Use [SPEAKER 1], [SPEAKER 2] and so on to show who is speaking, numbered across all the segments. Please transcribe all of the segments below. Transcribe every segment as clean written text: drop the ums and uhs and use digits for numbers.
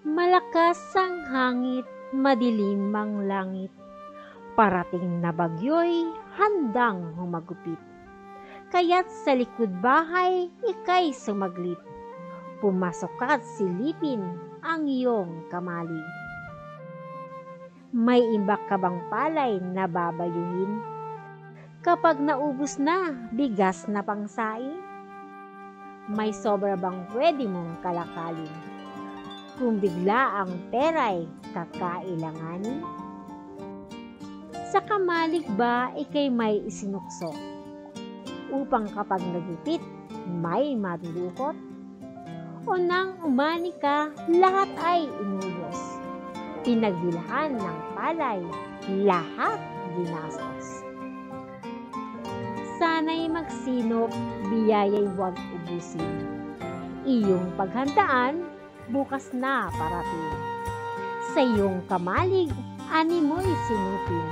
[SPEAKER 1] Malakas ang hangit, madilim ang langit. Parating na bagyo'y handang humagupit. Kaya't sa likod bahay, ika'y sumaglit. Pumasok at silipin ang iyong kamalig. May imbak ka bang palay na babayuhin? Kapag naubos na, bigas na pangsaing? May sobra bang pwede mong kalakalin? Kung bigla ang pera'y kakailanganin? Sa kamalig ba ikay may isinuksok? Upang kapag nagipit, may madulukot? O nang umani ka, lahat ay inubos? Pinagbilhan ng palay, lahat ginastos. Sana'y magsinop, biyaya'y huwag ubusin. Iyong paghandaan, bukas na parating. Sa iyong kamalig, ani mo'y sinupin,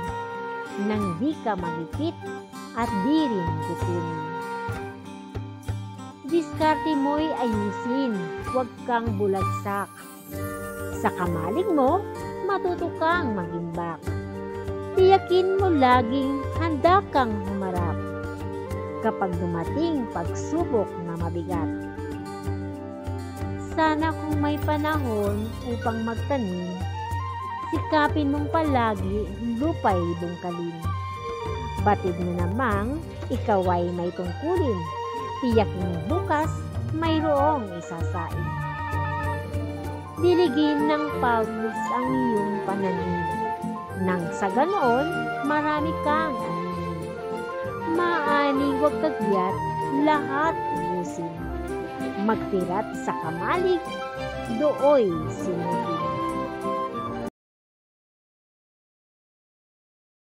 [SPEAKER 1] nang di ka magipit at di rin gutumin. Diskarte mo'y ayusin, huwag kang bulagsak. Sa kamalig mo, matuto kang magimbak. Tiyakin mo laging handa kang humarap kapag dumating pagsubok na mabigat. Sana kung may panahon upang magtanim, sikapin mong palagi lupa'y bungkalin. Batid mo namang ikaw ay may tungkulin, tiyakin bukas mayroong isasain. Diligin ng pawis ang iyong pananim, nang sa ganoon marami kang anin. Maaning huwag kagyat, lahat ubusin. Magtirat sa kamalig, dooy sinupin.